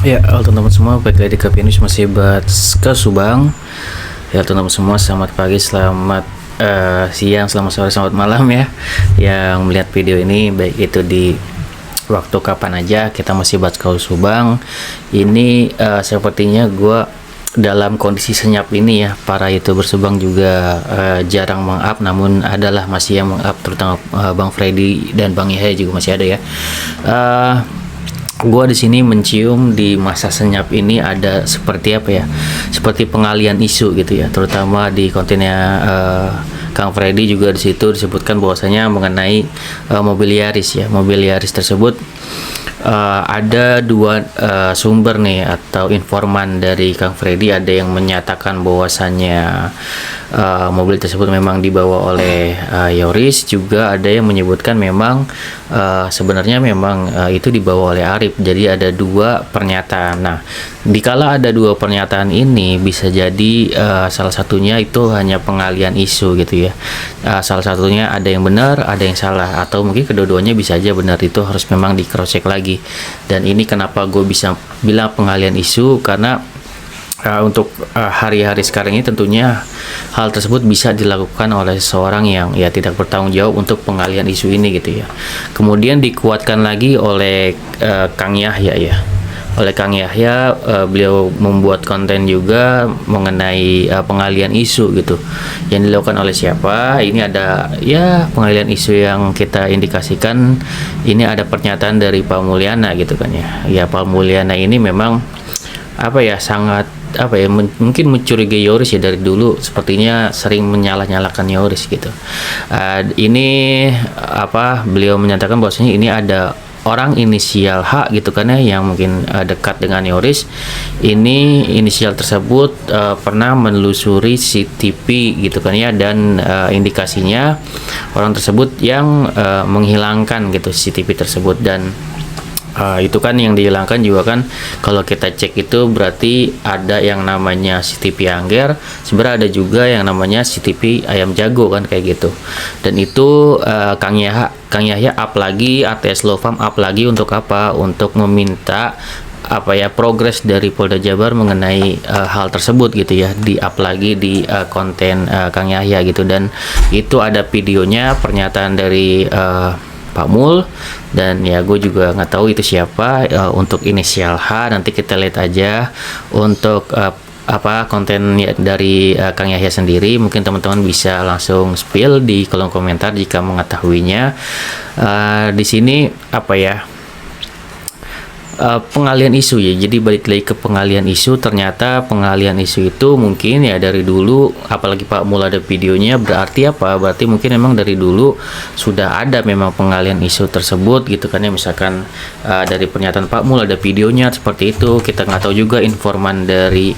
Ya, halo teman-teman semua, balik lagi di Kapianus masih bahas ke Subang. Ya, teman-teman semua, selamat pagi, selamat siang, selamat sore, selamat malam ya. Yang melihat video ini, baik itu di waktu kapan aja, kita masih bahas ke Subang. Ini sepertinya gue dalam kondisi senyap ini ya. Para youtuber Subang juga jarang meng-up, namun adalah masih yang meng-up, terutama Bang Freddy dan Bang Yahya juga masih ada ya. Gua di sini mencium di masa senyap ini ada seperti apa ya, seperti pengalian isu gitu ya, terutama di kontennya Kang Freddy juga di situ disebutkan bahwasanya mengenai mobil Yaris ya. Mobil Yaris tersebut ada dua sumber nih atau informan dari Kang Freddy, ada yang menyatakan bahwasannya mobil tersebut memang dibawa oleh Yoris, juga ada yang menyebutkan memang sebenarnya memang itu dibawa oleh Arif. Jadi ada dua pernyataan. Nah, dikala ada dua pernyataan ini bisa jadi salah satunya itu hanya pengalian isu gitu ya. Salah satunya ada yang benar, ada yang salah, atau mungkin kedua-duanya bisa aja benar. Itu harus memang di cross check lagi. Dan ini kenapa gue bisa bilang pengalian isu, karena untuk hari-hari sekarang ini tentunya hal tersebut bisa dilakukan oleh seseorang yang ya tidak bertanggung jawab untuk pengalian isu ini gitu ya. Kemudian dikuatkan lagi oleh Kang Yahya ya. Oleh Kang Yahya, beliau membuat konten juga mengenai pengalian isu gitu. Yang dilakukan oleh siapa? Ini ada ya pengalian isu yang kita indikasikan. Ini ada pernyataan dari Pak Mulyana gitu kan ya. Ya, Pak Mulyana ini memang apa ya, sangat apa ya, mungkin mencurigai Yoris ya. Dari dulu sepertinya sering menyalah-nyalahkan Yoris gitu. Ini apa, beliau menyatakan bahwasanya ini ada orang inisial H gitu kan ya, yang mungkin dekat dengan Yoris. Ini inisial tersebut pernah menelusuri CCTV gitu kan ya, dan indikasinya orang tersebut yang menghilangkan gitu CCTV tersebut. Dan itu kan yang dihilangkan juga kan, kalau kita cek itu berarti ada yang namanya CCTV Angger, sebenarnya ada juga yang namanya CCTV Ayam Jago kan kayak gitu. Dan itu Kang Yahya up lagi, ATS Law Firm up lagi untuk apa? Untuk meminta apa ya, progres dari Polda Jabar mengenai hal tersebut gitu ya, di up lagi di konten Kang Yahya gitu. Dan itu ada videonya, pernyataan dari Pak Mul, dan ya gue juga nggak tahu itu siapa. Untuk inisial H nanti kita lihat aja. Untuk apa konten dari Kang Yahya sendiri, mungkin teman-teman bisa langsung spill di kolom komentar jika mengetahuinya. Di sini apa ya, pengalian isu ya. Jadi balik lagi ke pengalian isu, ternyata pengalian isu itu mungkin ya dari dulu, apalagi Pak Mul ada videonya, berarti apa? Berarti mungkin memang dari dulu sudah ada memang pengalian isu tersebut gitu kan ya. Misalkan dari pernyataan Pak Mul ada videonya seperti itu. Kita nggak tahu juga informan dari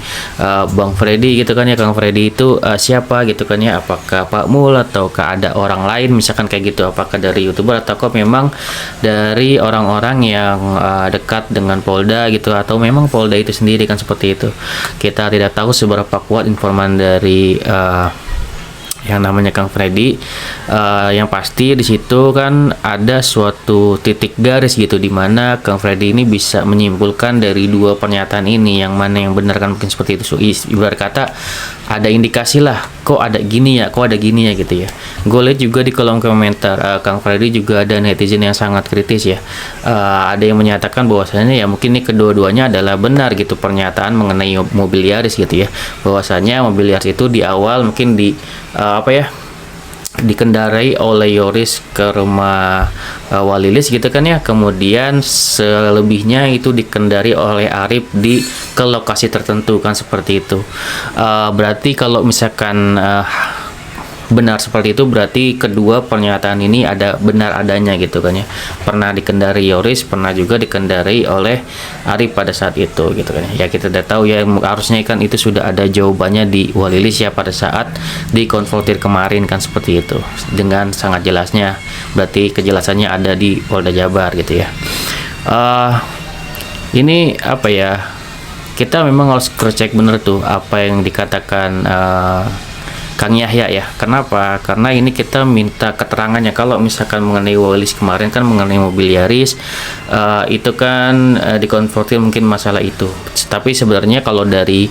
Bang Freddy gitu kan ya, Kang Freddy itu siapa gitu kan ya, apakah Pak Mul ataukah ada orang lain misalkan kayak gitu, apakah dari YouTuber ataukah memang dari orang-orang yang dekat dengan Polda gitu, atau memang Polda itu sendiri kan, seperti itu. Kita tidak tahu seberapa kuat informan dari yang namanya Kang Freddy. Yang pasti di situ kan ada suatu titik garis gitu, dimana Kang Freddy ini bisa menyimpulkan dari dua pernyataan ini yang mana yang benar kan, mungkin seperti itu. So, ibarat kata ada indikasi lah, kok ada gini ya, kok ada gini ya gitu ya. Gue lihat juga di kolom komentar Kang Freddy juga ada netizen yang sangat kritis ya. Ada yang menyatakan bahwasanya ya mungkin ini kedua-duanya adalah benar gitu, pernyataan mengenai mobil Yaris gitu ya, bahwasanya mobil Yaris itu di awal mungkin apa ya, dikendarai oleh Yoris ke rumah Walilis gitu kan ya. Kemudian selebihnya itu dikendari oleh Arif ke lokasi tertentu kan, seperti itu. Berarti kalau misalkan benar seperti itu, berarti kedua pernyataan ini ada benar adanya gitu kan ya. Pernah dikendari Yoris, pernah juga dikendari oleh Arif pada saat itu gitu kan ya. Kita udah tahu ya, harusnya kan itu sudah ada jawabannya di Walilis ya pada saat dikonfrontir kemarin kan, seperti itu dengan sangat jelasnya. Berarti kejelasannya ada di Polda Jabar gitu ya. Ini apa ya, kita memang harus cross check bener tuh apa yang dikatakan Kang Yahya ya. Kenapa? Karena ini kita minta keterangannya. Kalau misalkan mengenai Walis kemarin kan mengenai mobil Yaris, itu kan dikonfrontir mungkin masalah itu. Tapi sebenarnya kalau dari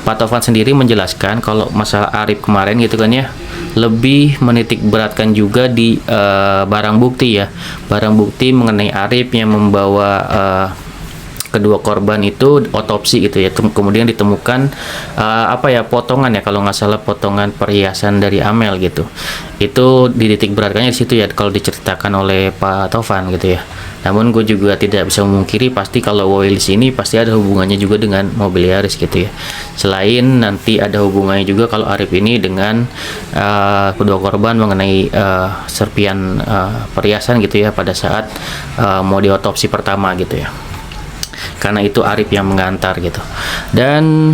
Pak Tovan sendiri menjelaskan kalau masalah Arif kemarin gitu kan ya, lebih menitik beratkan juga di barang bukti ya. Barang bukti mengenai Arif yang membawa kedua korban itu otopsi gitu ya, kemudian ditemukan potongan ya, kalau nggak salah potongan perhiasan dari Amel gitu. Itu dititik beratkannya di situ ya kalau diceritakan oleh Pak Tovan gitu ya. Namun gue juga tidak bisa memungkiri pasti kalau Walis ini pasti ada hubungannya juga dengan mobil Yaris gitu ya. Selain nanti ada hubungannya juga kalau Arif ini dengan kedua korban mengenai serpian perhiasan gitu ya pada saat mau diotopsi pertama gitu ya. Karena itu Arif yang mengantar gitu. Dan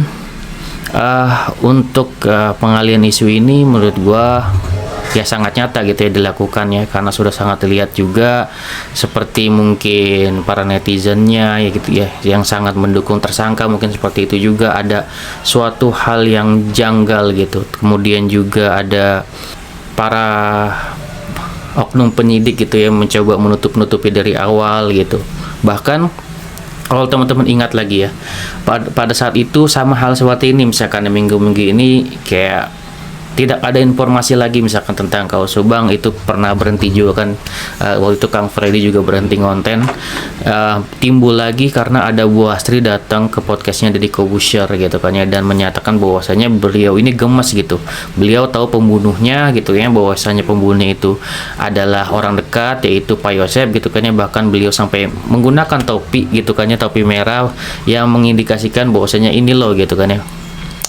untuk pengalian isu ini menurut gua ya sangat nyata gitu ya dilakukan ya, karena sudah sangat terlihat juga seperti mungkin para netizennya ya gitu ya yang sangat mendukung tersangka, mungkin seperti itu juga ada suatu hal yang janggal gitu. Kemudian juga ada para oknum penyidik gitu ya mencoba menutup-nutupi dari awal gitu. Bahkan kalau teman-teman ingat lagi ya, pada saat itu sama hal seperti ini, misalkan minggu-minggu ini kayak tidak ada informasi lagi misalkan tentang kaos Subang, itu pernah berhenti juga kan. Waktu itu Kang Freddy juga berhenti ngonten, timbul lagi karena ada Bu Astri datang ke podcastnya Deddy Corbuzier gitu kan ya, dan menyatakan bahwasanya beliau ini gemes gitu, beliau tahu pembunuhnya gitu ya, bahwasanya pembunuhnya itu adalah orang dekat yaitu Pak Yosep gitu kan ya. Bahkan beliau sampai menggunakan topi gitu kan ya, topi merah yang mengindikasikan bahwasanya ini loh gitu kan ya.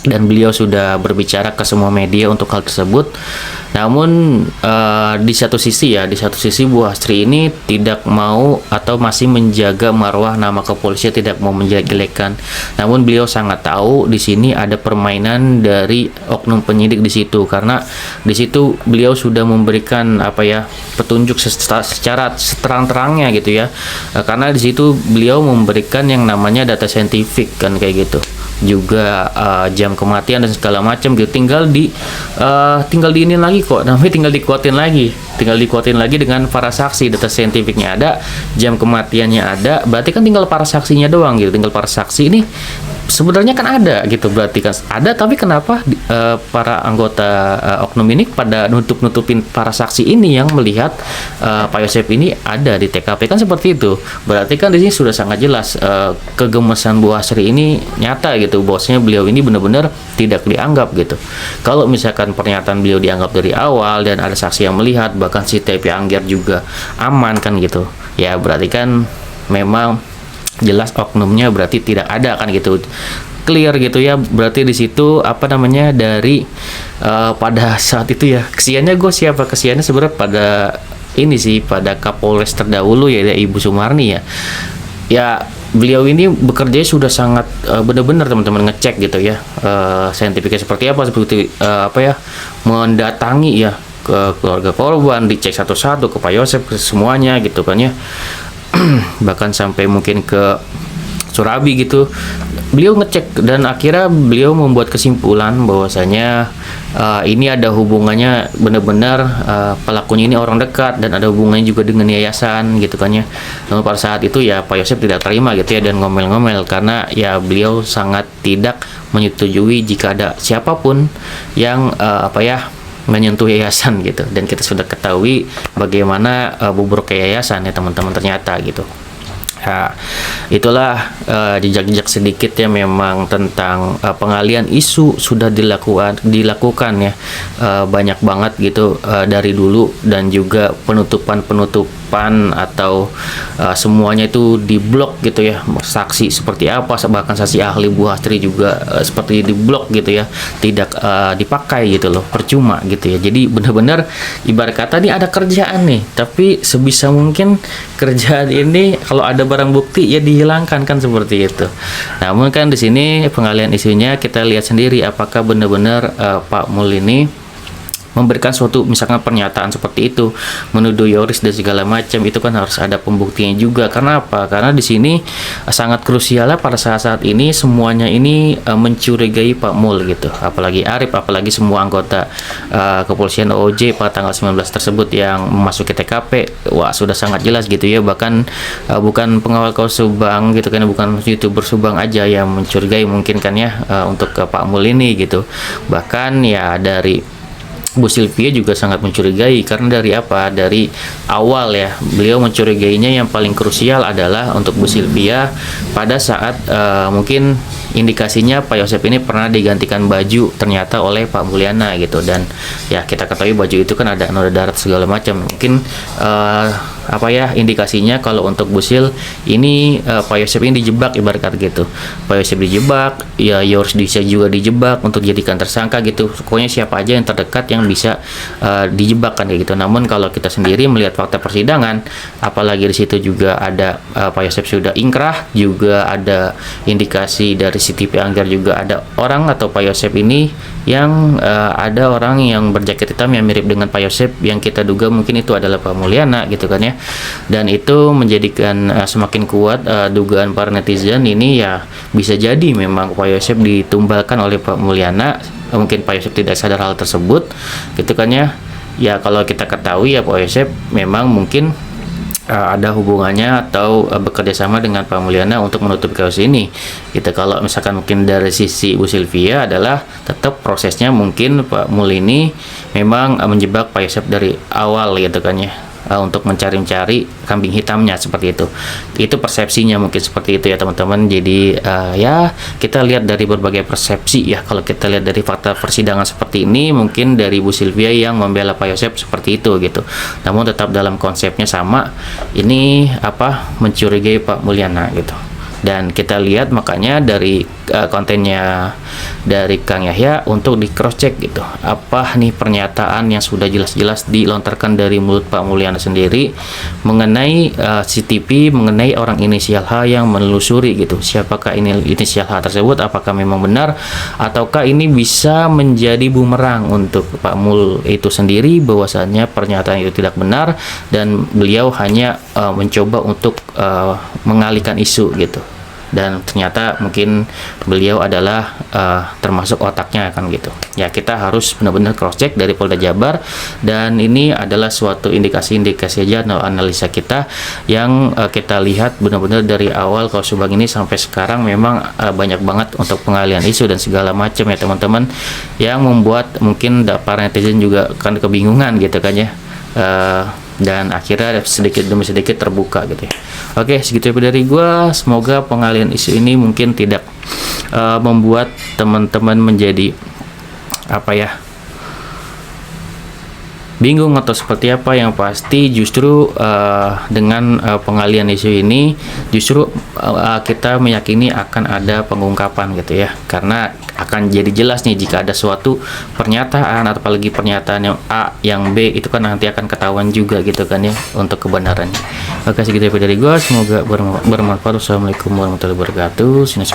Dan beliau sudah berbicara ke semua media untuk hal tersebut. Namun di satu sisi Bu Astri ini tidak mau atau masih menjaga marwah nama kepolisian, tidak mau menjelekkan. Namun beliau sangat tahu di sini ada permainan dari oknum penyidik di situ, karena di situ beliau sudah memberikan petunjuk secara seterang-terangnya gitu ya. Karena di situ beliau memberikan yang namanya data saintifik kan kayak gitu, juga jam kematian dan segala macam gitu. Tinggal diinin lagi kok, namanya tinggal dikuatin lagi dengan para saksi. Data saintifiknya ada, jam kematiannya ada, berarti kan tinggal para saksinya doang gitu. Tinggal para saksi ini sebenarnya kan ada gitu, berarti kan ada, tapi kenapa para anggota oknum ini pada nutupin para saksi ini yang melihat Pak Yosep ini ada di TKP, kan seperti itu. Berarti kan di sini sudah sangat jelas kegemesan Bu Astri ini nyata gitu, bosnya beliau ini benar-benar tidak dianggap gitu. Kalau misalkan pernyataan beliau dianggap dari awal dan ada saksi yang melihat, bahkan si TP Angger juga aman kan gitu ya, berarti kan memang jelas oknumnya berarti tidak ada kan gitu, clear gitu ya. Berarti di situ dari pada saat itu ya, kesiannya sebenarnya pada ini sih, pada Kapolres terdahulu ya Ibu Sumarni ya beliau ini bekerja sudah sangat benar-benar teman-teman ngecek gitu ya, saintifiknya seperti apa, seperti mendatangi ya ke keluarga korban, dicek satu-satu ke Pak Yosep, ke semuanya gitu kan ya. Bahkan sampai mungkin ke Surabi gitu, beliau ngecek dan akhirnya beliau membuat kesimpulan bahwasanya ini ada hubungannya benar-benar pelakunya ini orang dekat dan ada hubungannya juga dengan yayasan gitu kan ya. Namun pada saat itu ya Pak Yosep tidak terima gitu ya, dan ngomel-ngomel karena ya beliau sangat tidak menyetujui jika ada siapapun yang menyentuh yayasan gitu. Dan kita sudah ketahui bagaimana bobrok yayasan ya teman-teman ternyata gitu. Nah, itulah jejak-jejak sedikit ya memang tentang pengalian isu sudah dilakukan ya, banyak banget gitu dari dulu, dan juga penutupan atau semuanya itu diblok gitu ya. Saksi seperti apa, bahkan saksi ahli Bu Astri juga seperti diblok gitu ya, tidak dipakai gitu loh, percuma gitu ya. Jadi benar-benar ibarat kata nih ada kerjaan nih, tapi sebisa mungkin kerjaan ini kalau ada barang bukti ya dihilangkan kan, seperti itu. Namun kan di sini pengalian isunya kita lihat sendiri apakah benar-benar Pak Mul ini memberikan suatu misalkan pernyataan seperti itu menuduh Yoris dan segala macam, itu kan harus ada pembuktiannya juga. Karena apa? Karena di sini sangat krusialnya pada saat-saat ini semuanya ini mencurigai Pak Mul gitu, apalagi Arif, apalagi semua anggota kepolisian OJ pada tanggal 19 tersebut yang memasuki TKP. Wah, sudah sangat jelas gitu ya, bahkan bukan pengawal Kaus Subang gitu kan, bukan YouTuber Subang aja yang mencurigai mungkin kan ya untuk Pak Mul ini gitu. Bahkan ya dari Bu Sylvia juga sangat mencurigai, karena dari apa? Dari awal ya, beliau mencurigainya yang paling krusial adalah untuk Bu Sylvia pada saat mungkin indikasinya Pak Yosep ini pernah digantikan baju ternyata oleh Pak Mulyana gitu, dan ya kita ketahui baju itu kan ada noda darat segala macam. Mungkin apa ya indikasinya kalau untuk Bu Sil ini Pak Yosep ini dijebak ibarat kata gitu. Pak Yosep dijebak, ya Yoris bisa juga dijebak untuk dijadikan tersangka gitu. Pokoknya siapa aja yang terdekat yang bisa dijebak kan kayak gitu. Namun kalau kita sendiri melihat fakta persidangan, apalagi di situ juga ada Pak Yosep sudah ingkrah, juga ada indikasi dari CCTV Anggar, juga ada orang atau Pak Yosep ini yang ada orang yang berjaket hitam yang mirip dengan Pak Yosep yang kita duga mungkin itu adalah Pak Mulyana gitu kan ya. Dan itu menjadikan semakin kuat dugaan para netizen ini ya, bisa jadi memang Pak Yosep ditumbalkan oleh Pak Mulyana. Mungkin Pak Yosep tidak sadar hal tersebut gitu kan ya. Ya kalau kita ketahui ya Pak Yosep memang mungkin ada hubungannya atau bekerja sama dengan Pak Mulyana untuk menutupi kasus ini gitu. Kalau misalkan mungkin dari sisi Bu Sylvia adalah tetap prosesnya mungkin Pak Mul ini memang menjebak Pak Yosep dari awal gitu kan ya, untuk mencari-cari kambing hitamnya seperti itu persepsinya mungkin seperti itu ya teman-teman. Jadi ya kita lihat dari berbagai persepsi ya. Kalau kita lihat dari fakta persidangan seperti ini, mungkin dari Bu Sylvia yang membela Pak Yosep seperti itu gitu, namun tetap dalam konsepnya sama, ini apa, mencurigai Pak Mulyana gitu. Dan kita lihat makanya dari kontennya dari Kang Yahya untuk di cross check gitu, apa nih pernyataan yang sudah jelas-jelas dilontarkan dari mulut Pak Mulyana sendiri mengenai CCTV, mengenai orang inisial H yang menelusuri gitu, siapakah ini inisial H tersebut, apakah memang benar ataukah ini bisa menjadi bumerang untuk Pak Mul itu sendiri, bahwasannya pernyataan itu tidak benar dan beliau hanya mencoba untuk mengalihkan isu gitu. Dan ternyata mungkin beliau adalah termasuk otaknya kan gitu ya. Kita harus benar-benar cross check dari Polda Jabar, dan ini adalah suatu indikasi-indikasi aja analisa kita yang kita lihat benar-benar dari awal Kaus Subang ini sampai sekarang memang banyak banget untuk pengalihan isu dan segala macam ya teman-teman, yang membuat mungkin para netizen juga kan kebingungan gitu kan ya. Dan akhirnya sedikit demi sedikit terbuka gitu ya. Oke, segitu dari gua. Semoga pengalihan isu ini mungkin tidak membuat teman-teman menjadi apa ya, bingung atau seperti apa. Yang pasti justru dengan pengalihan isu ini justru kita meyakini akan ada pengungkapan gitu ya, karena akan jadi jelas nih jika ada suatu pernyataan atau apalagi pernyataan yang A yang B itu kan nanti akan ketahuan juga gitu kan ya untuk kebenarannya. Oke, segitu dari gua, semoga bermanfaat. Wassalamualaikum warahmatullahi wabarakatuh. Sini